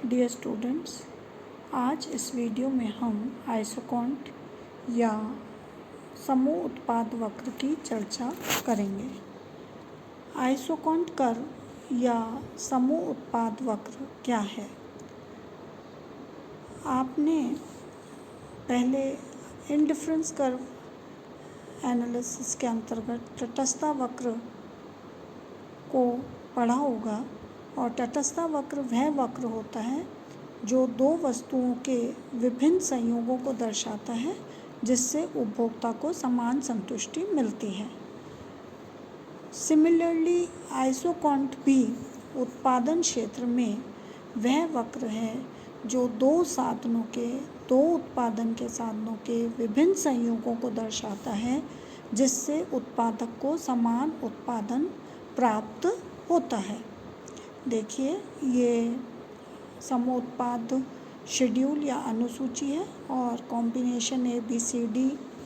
Dear students, आज इस video में हम आइसोकॉन्ट या समूह उत्पाद वक्र की चर्चा करेंगे। आइसोकॉन्ट कर्व या समूह उत्पाद वक्र क्या है? आपने पहले इंडिफरेंस कर्व एनालिसिस के अंतर्गत तटस्थता वक्र को पढ़ा होगा और तटस्थता वक्र वह वक्र होता है जो दो वस्तुओं के विभिन्न संयोगों को दर्शाता है जिससे उपभोक्ता को समान संतुष्टि मिलती है। सिमिलरली आइसोकॉन्ट भी उत्पादन क्षेत्र में वह वक्र है जो दो उत्पादन के साधनों के विभिन्न संयोगों को दर्शाता है जिससे उत्पादक को समान उत्पादन प्राप्त होता है। देखिए, ये समूह उत्पाद शेड्यूल या अनुसूची है और कॉम्बिनेशन ABCD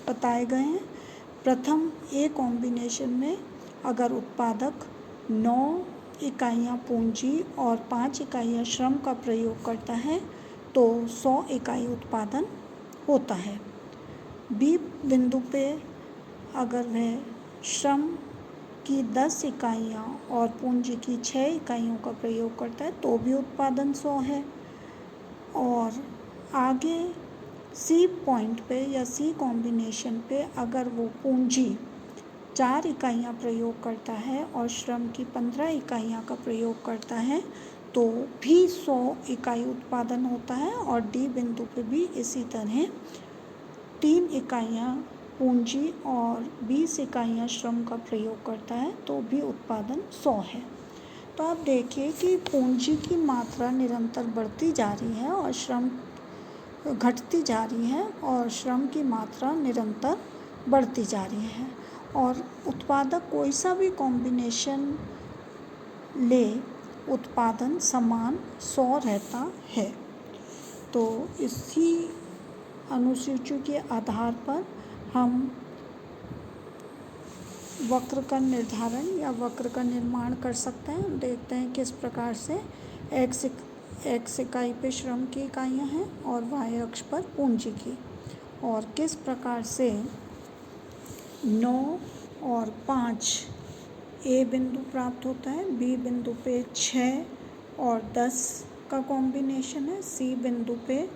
बताए गए हैं। प्रथम ए कॉम्बिनेशन में अगर उत्पादक 9 इकाइयाँ पूंजी और 5 इकाइयाँ श्रम का प्रयोग करता है तो 100 इकाई उत्पादन होता है। बी बिंदु पे अगर वह श्रम की 10 इकाइयाँ और पूंजी की 6 इकाइयों का प्रयोग करता है तो भी उत्पादन 100 है। और आगे सी पॉइंट पे या सी कॉम्बिनेशन पे अगर वो पूंजी 4 इकाइयाँ प्रयोग करता है और श्रम की 15 इकाइयाँ का प्रयोग करता है तो भी 100 इकाई उत्पादन होता है। और डी बिंदु पे भी इसी तरह 3 इकाइयाँ पूंजी और 20 इकाइयाँ श्रम का प्रयोग करता है तो भी उत्पादन 100 है। तो आप देखिए कि पूंजी की मात्रा निरंतर बढ़ती जा रही है और श्रम घटती जा रही है और श्रम की मात्रा निरंतर बढ़ती जा रही है। और उत्पादक कोई सा भी कॉम्बिनेशन ले, उत्पादन समान 100 रहता है। तो इसी अनुसूची के आधार पर हम वक्र का निर्धारण या वक्र का निर्माण कर सकते हैं। देखते हैं किस प्रकार से एक्स इकाई पे श्रम की इकाइयाँ हैं और वाई अक्ष पर पूंजी की, और किस प्रकार से 9 और 5 ए बिंदु प्राप्त होता है, बी बिंदु पे 6 और 10 का कॉम्बिनेशन है, सी बिंदु पे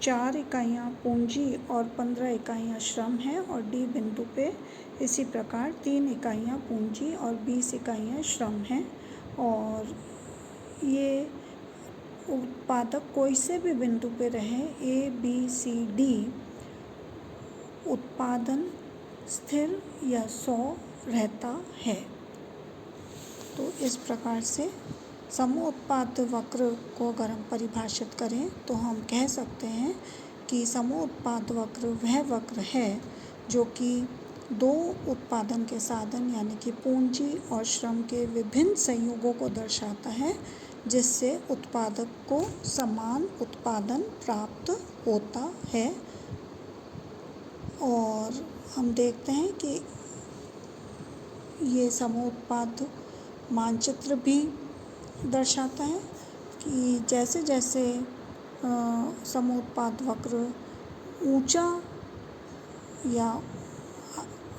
4 इकाइयाँ पूंजी और 15 इकाइयाँ श्रम है, और डी बिंदु पे इसी प्रकार 3 इकाइयाँ पूंजी और 20 इकाइयाँ श्रम हैं। और ये उत्पादक कोई से भी बिंदु पे रहे ABCD, उत्पादन स्थिर या 100 रहता है। तो इस प्रकार से समूह उत्पाद वक्र को अगर हम परिभाषित करें तो हम कह सकते हैं कि समूह उत्पाद वक्र वह वक्र है जो कि दो उत्पादन के साधन यानी कि पूंजी और श्रम के विभिन्न संयोगों को दर्शाता है जिससे उत्पादक को समान उत्पादन प्राप्त होता है। और हम देखते हैं कि ये समूह उत्पाद मानचित्र भी दर्शाता है कि जैसे जैसे समूह उत्पाद वक्र ऊंचा या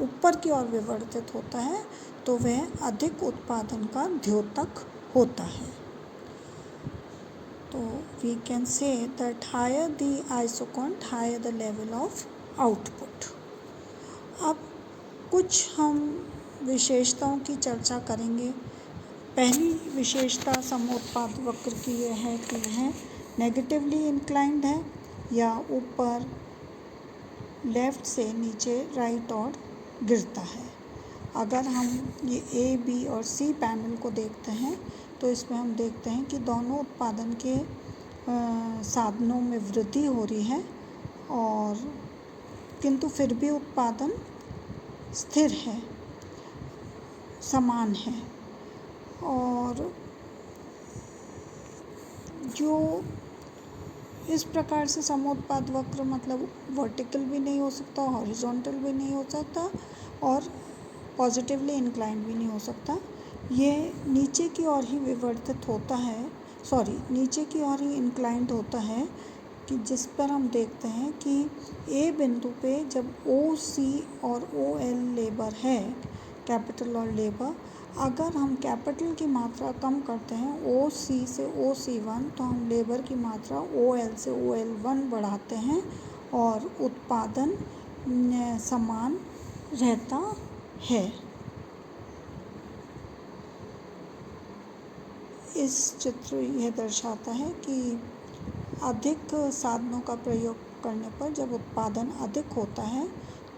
ऊपर की ओर विवर्तित होता है तो वह अधिक उत्पादन का द्योतक होता है। तो we can say that higher the isoquant higher the level of output. अब कुछ हम विशेषताओं की चर्चा करेंगे। पहली विशेषता समूह उत्पाद वक्र की यह है कि वह नेगेटिवली इंक्लाइंड है या ऊपर लेफ़्ट से नीचे राइट और गिरता है। अगर हम ये A, B और C पैनल को देखते हैं तो इसमें हम देखते हैं कि दोनों उत्पादन के साधनों में वृद्धि हो रही है और किंतु फिर भी उत्पादन स्थिर है, समान है। और जो इस प्रकार से समूह उत्पाद वक्र मतलब वर्टिकल भी नहीं हो सकता, हॉरिजॉन्टल भी नहीं हो सकता और पॉजिटिवली इंक्लाइंड भी नहीं हो सकता। ये नीचे की ओर ही विवर्तित होता है नीचे की ओर ही इंक्लाइंड होता है, कि जिस पर हम देखते हैं कि ए बिंदु पे जब ओ सी और ओ एल लेबर है, कैपिटल और लेबर, अगर हम कैपिटल की मात्रा कम करते हैं ओ सी से ओ सी वन, तो हम लेबर की मात्रा ओ एल से ओ एल वन बढ़ाते हैं और उत्पादन समान रहता है। इस चित्र यह दर्शाता है कि अधिक साधनों का प्रयोग करने पर जब उत्पादन अधिक होता है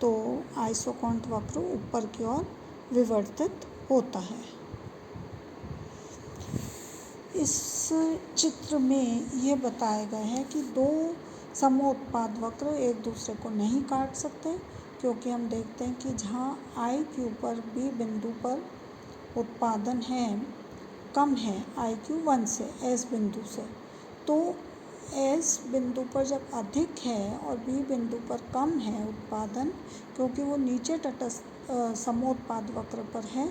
तो आइसोकॉन्ट वक्र ऊपर की ओर विवर्तित होता है। इस चित्र में यह बताया गया है कि दो समोत्पाद वक्र एक दूसरे को नहीं काट सकते, क्योंकि हम देखते हैं कि जहाँ आई क्यू पर बी बिंदु पर उत्पादन है कम है आई क्यू 1 से एस बिंदु से, तो एस बिंदु पर जब अधिक है और बी बिंदु पर कम है उत्पादन, क्योंकि वो नीचे तटस्थ समोत्पाद वक्र पर है,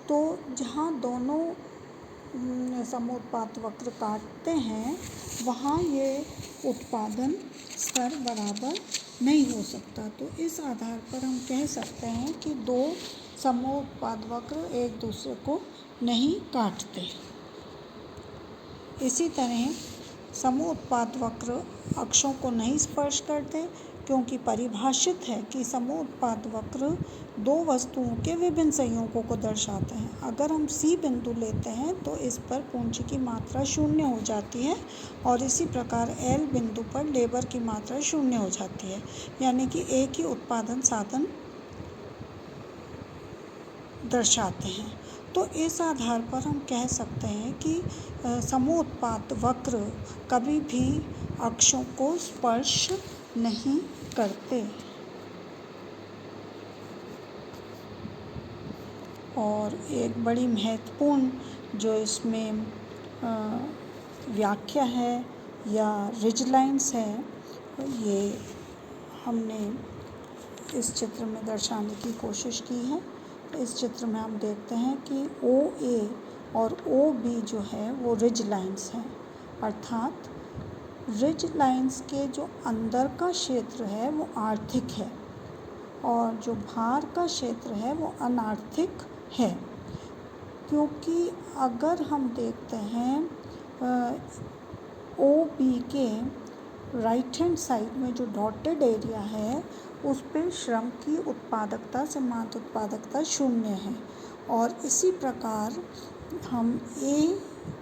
तो जहाँ दोनों समोत्पाद वक्र काटते हैं वहाँ ये उत्पादन स्तर बराबर नहीं हो सकता। तो इस आधार पर हम कह सकते हैं कि दो समोत्पाद वक्र एक दूसरे को नहीं काटते। इसी तरह समोत्पाद वक्र अक्षों को नहीं स्पर्श करते, क्योंकि परिभाषित है कि समोत्पाद वक्र दो वस्तुओं के विभिन्न संयोगों को दर्शाते हैं। अगर हम सी बिंदु लेते हैं तो इस पर पूंजी की मात्रा 0 हो जाती है और इसी प्रकार एल बिंदु पर लेबर की मात्रा 0 हो जाती है, यानी कि एक ही उत्पादन साधन दर्शाते हैं। तो इस आधार पर हम कह सकते हैं कि समोत्पाद वक्र कभी भी अक्षों को स्पर्श नहीं करते। और एक बड़ी महत्वपूर्ण जो इसमें व्याख्या है या रिज लाइन्स है, ये हमने इस चित्र में दर्शाने की कोशिश की है। इस चित्र में हम देखते हैं कि ओ ए और ओ बी जो है वो रिज लाइन्स हैं, अर्थात रिज लाइन्स के जो अंदर का क्षेत्र है वो आर्थिक है और जो बाहर का क्षेत्र है वो अनार्थिक है। क्योंकि अगर हम देखते हैं ओ बी के राइट हैंड साइड में जो डॉटेड एरिया है उस पर श्रम की उत्पादकता सीमांत उत्पादकता 0 है, और इसी प्रकार हम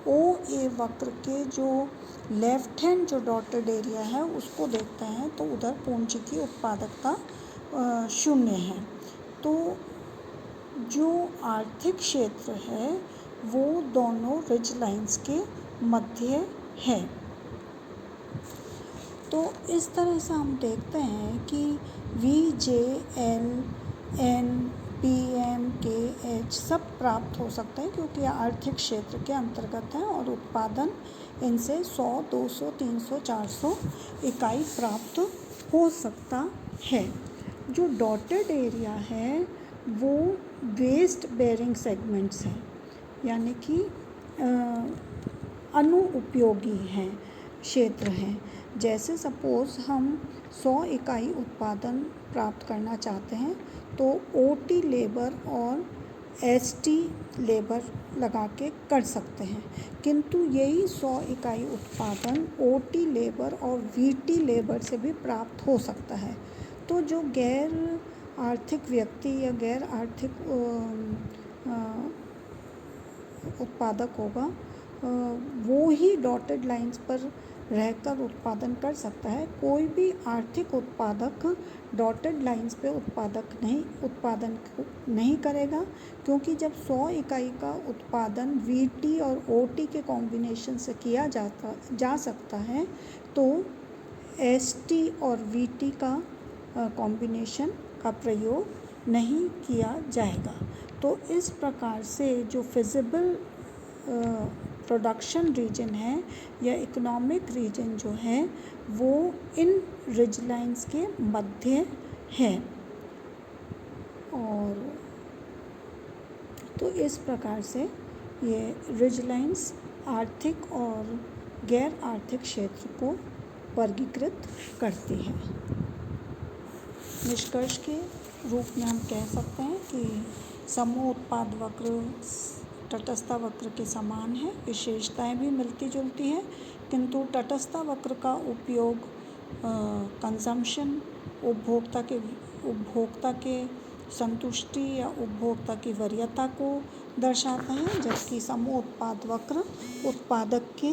ओ ए वक्र के जो लेफ्ट हैंड जो डॉटेड एरिया है उसको देखते हैं तो उधर पूंजी की उत्पादकता 0 है। तो जो आर्थिक क्षेत्र है वो दोनों रिज लाइन्स के मध्य है। तो इस तरह से हम देखते हैं कि V, J, L, N, P, M, K, H सब प्राप्त हो सकते हैं, क्योंकि आर्थिक क्षेत्र के अंतर्गत हैं और उत्पादन इनसे 100, 200, 300, 400 इकाई प्राप्त हो सकता है। जो डॉटेड एरिया है वो वेस्ट बेयरिंग सेगमेंट्स हैं, यानी कि अनुपयोगी हैं क्षेत्र हैं। जैसे सपोज़ हम 100 इकाई उत्पादन प्राप्त करना चाहते हैं तो ओटी लेबर और एसटी लेबर लगा के कर सकते हैं, किंतु यही 100 इकाई उत्पादन ओटी लेबर और वीटी लेबर से भी प्राप्त हो सकता है। तो जो गैर आर्थिक व्यक्ति या गैर आर्थिक उत्पादक होगा वो ही डॉटेड लाइंस पर रहकर उत्पादन कर सकता है। कोई भी आर्थिक उत्पादक डॉटेड लाइंस पे उत्पादन नहीं करेगा, क्योंकि जब 100 इकाई का उत्पादन वीटी और ओटी के कॉम्बिनेशन से किया जा सकता है तो एसटी और वीटी का कॉम्बिनेशन का प्रयोग नहीं किया जाएगा। तो इस प्रकार से जो फिजिबल प्रोडक्शन रीजन है या इकोनॉमिक रीजन जो है वो इन रिज लाइन्स के मध्य है। और तो इस प्रकार से ये रिज लाइन्स आर्थिक और गैर आर्थिक क्षेत्र को वर्गीकृत करती है। निष्कर्ष के रूप में हम कह सकते हैं कि समूह उत्पाद वक्र तटस्थ वक्र के समान है, विशेषताएं भी मिलती जुलती हैं, किंतु तटस्थ वक्र का उपयोग कंजम्पशन उपभोक्ता के संतुष्टि या उपभोक्ता की वरीयता को दर्शाता है, जबकि समूह उत्पाद वक्र उत्पादक के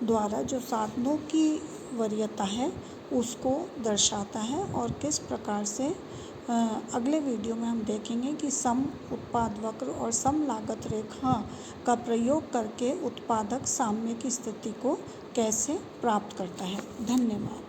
द्वारा जो साधनों की वरीयता है उसको दर्शाता है। और किस प्रकार से अगले वीडियो में हम देखेंगे कि सम उत्पाद वक्र और सम लागत रेखा का प्रयोग करके उत्पादक साम्य की स्थिति को कैसे प्राप्त करता है। धन्यवाद।